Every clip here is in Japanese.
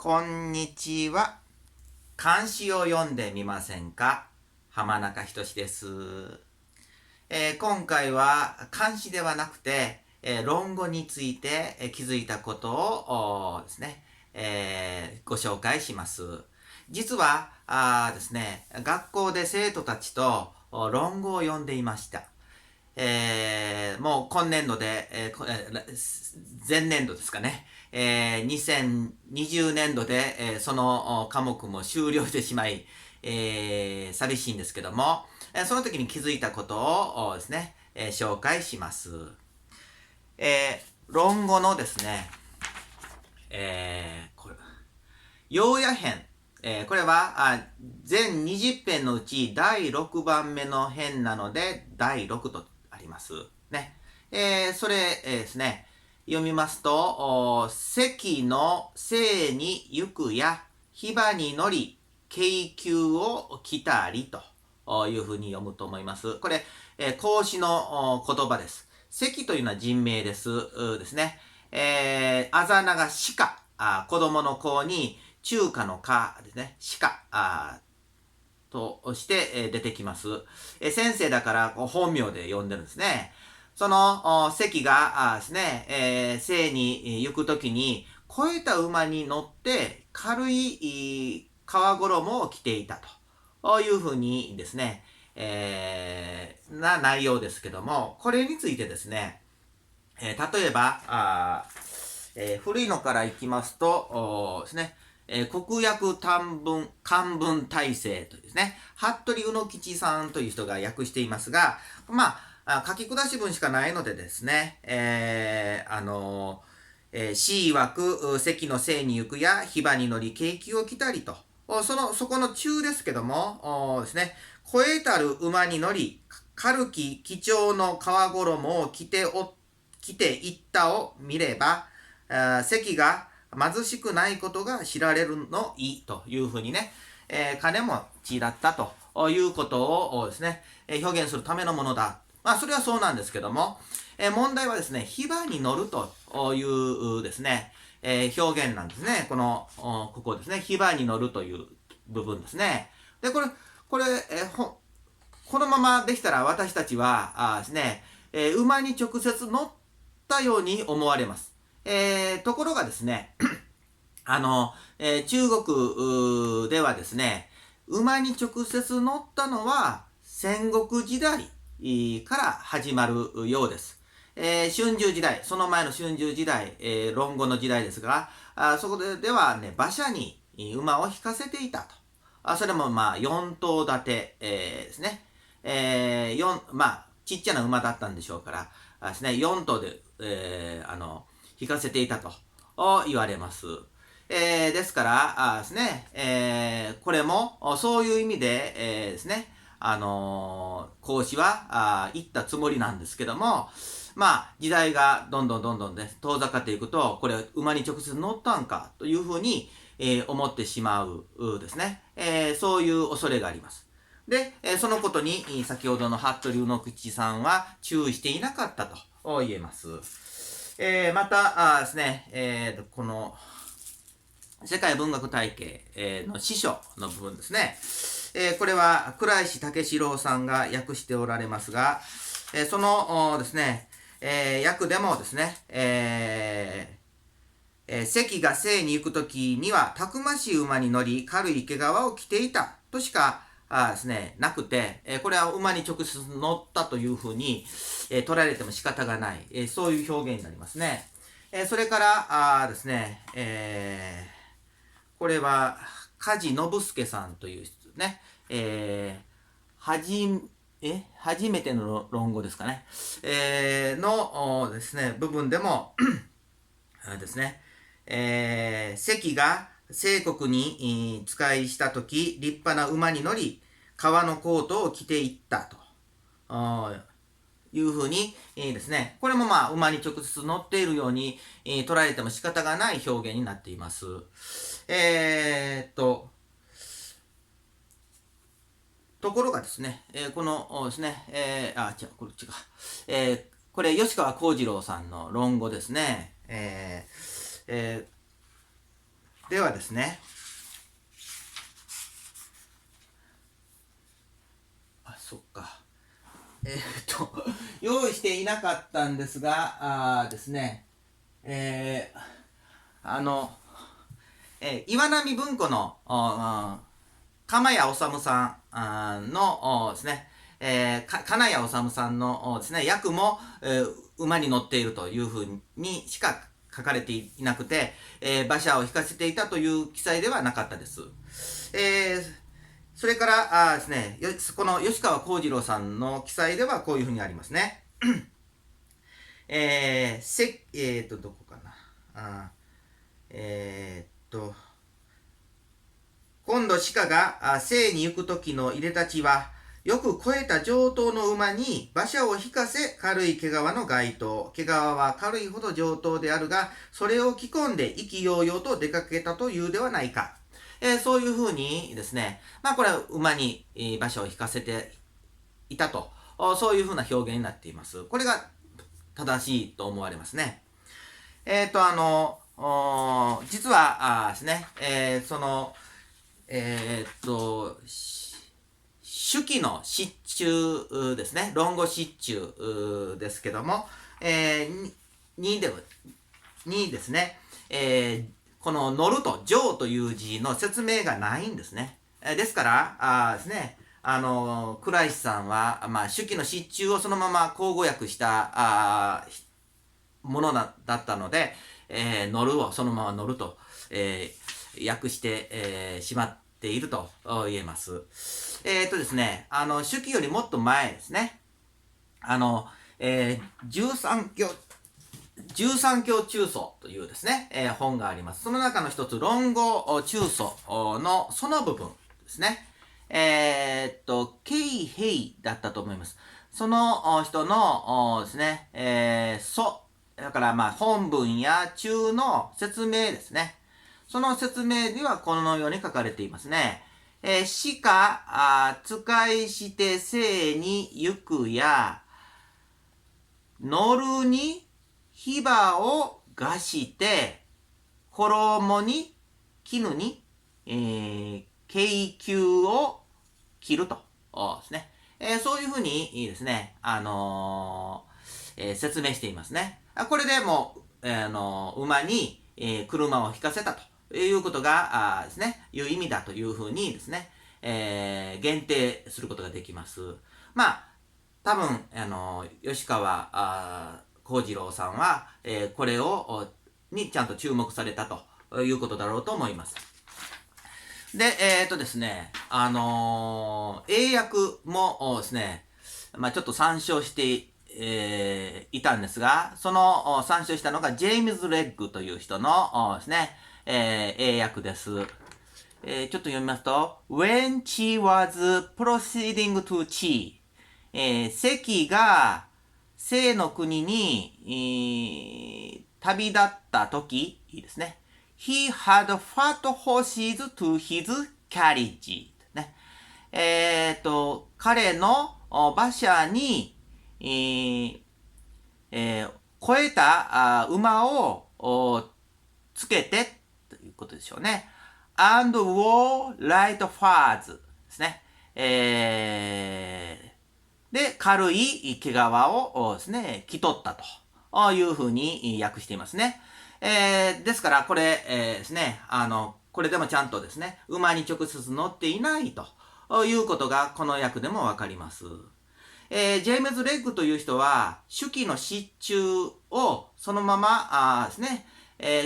こんにちは。漢詩を読んでみませんか？浜中仁です。今回は漢詩ではなくて、論語について、気づいたことをですね、ご紹介します。実はですね、学校で生徒たちと論語を読んでいました。もう今年度で、前年度ですかね、2020年度で、その科目も終了してしまい、寂しいんですけども、その時に気づいたことをですね、紹介します。論語のですね、要約編、これは全20編のうち第6番目の編なので第6とありますね。それ、ですね、読みますと、関の生に行くや火場に乗り京急を来たりというふうに読むと思います。これ、孔子の言葉です。関というのは人名ですですね。あざなが鹿、子供の子に中華の華ですね。鹿として出てきます。先生だから本名で呼んでるんですね。その関がですね、生に行くときに肥えた馬に乗って軽い皮衣を着ていたというふうにですね、な内容ですけども、これについてですね、例えば古いのからいきますとですね、国訳漢文体制というですね、服部宇野吉さんという人が訳していますが、書き下し文しかないのでですね、C 枠、関の生に行くや、火場に乗り、景気を着たりと、そこの中ですけども、ですね、肥えたる馬に乗り、軽き貴重の皮衣を着ていったを見れば、関が貧しくないことが知られるのいいというふうにね、金持ちだったということをですね、表現するためのものだ。それはそうなんですけども、問題はですね、火場に乗るというですね、表現なんですね。ここですね、火場に乗るという部分ですね。で、これ、このままできたら私たちはですね、馬に直接乗ったように思われます。ところがですね、中国ではですね、馬に直接乗ったのは戦国時代から始まるようです。春秋時代、その前の春秋時代、論語の時代ですが、そこではね、馬車に馬を引かせていたと。それも4頭立て、ですね。ちっちゃな馬だったんでしょうから、ですね、4頭で、引かせていたと言われます。ですからですね、これもそういう意味で、ですね、孔子は言ったつもりなんですけども、時代がどんどんね、遠ざかっていくと、これ馬に直接乗ったんかというふうに、思ってしまうですね、そういう恐れがあります。で、そのことに先ほどの服部宇野口さんは注意していなかったと言えます。またですね、この世界文学体系の司書の部分ですね。これは倉石武四郎さんが訳しておられますが、そのですね、訳でもですね、関が生に行くときにはたくましい馬に乗り軽い毛皮を着ていたとしかですね、なくて、これは馬に直接乗ったというふうに、捉えられても仕方がない、そういう表現になりますね。それからですね、これは梶信介さんという人ね、初めての論語ですかね、のですね、部分でもですね、関が清国に仕えしたとき、立派な馬に乗り、革のコートを着ていったというふうに、ですね、これも馬に直接乗っているように、捉えても仕方がない表現になっています。ところがですね、このですね、これ違う。これ、吉川幸次郎さんの論語ですね。ではですね、そっか。用意していなかったんですが、ですね、岩波文庫の、釜谷治さんのですね、金谷治さんのですね、役も、馬に乗っているというふうにしか書かれていなくて、馬車を引かせていたという記載ではなかったです。それからですね、この吉川幸次郎さんの記載ではこういうふうにありますね。どこかな。今度鹿が生に行く時の入れ立ちは、よく肥えた上等の馬に馬車を引かせ軽い毛皮の街灯。毛皮は軽いほど上等であるが、それを着込んで意気揚々と出かけたというではないか。そういうふうにですね、これは馬に馬車を引かせていたと、そういうふうな表現になっています。これが正しいと思われますね。実はですね、手記の失注ですね、論語失注ですけども、にですね、この乗ると乗という字の説明がないんですね。ですからですね、倉石さんは、手記の失注をそのまま口語訳したものだったので、乗るをそのまま乗ると、訳して、しまっていると言えます。ですね、手記よりもっと前ですね、13教中祖というですね、本があります。その中の一つ、論語中祖のその部分ですね。慶平だったと思います。その人のですね、だから本文や中の説明ですね。その説明ではこのように書かれていますね。しか、使いして生に行くや、乗るに火場をがして、衣に、絹に、京急を着るとですね。そういうふうにですね、説明していますね。これでもう、馬に、車を引かせたということがですね、いう意味だというふうにですね、限定することができます。多分、吉川幸次郎さんは、これにちゃんと注目されたということだろうと思います。で、ですね、英訳もですね、ちょっと参照していたんですが、その参照したのがジェームズ・レッグという人のですね、英訳です。ちょっと読みますと、When she was proceeding to Chi、関が西の国に、旅立った時ですね。He had fat horses to his carriage、ね。彼の馬車に、超えた馬をつけてということでしょうね。and wore light furs ですね。で、軽い毛皮をですね、着取ったというふうに訳していますね。ですから、これ、ですね、これでもちゃんとですね、馬に直接乗っていないということが、この訳でもわかります。ジェームズ・レッグという人は、手記の失注をそのままですね、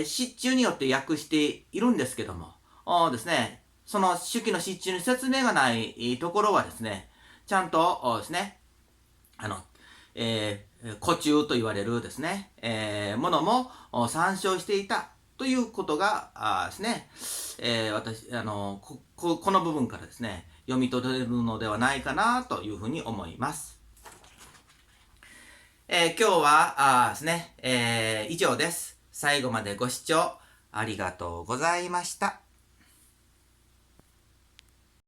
失注によって訳しているんですけども、ですね、その手記の失注に説明がないところはですね、ちゃんとですね、古中と言われるですね、ものも参照していたということがですね、この部分からですね、読み取れるのではないかなというふうに思います。今日はですね、以上です。最後までご視聴ありがとうございました。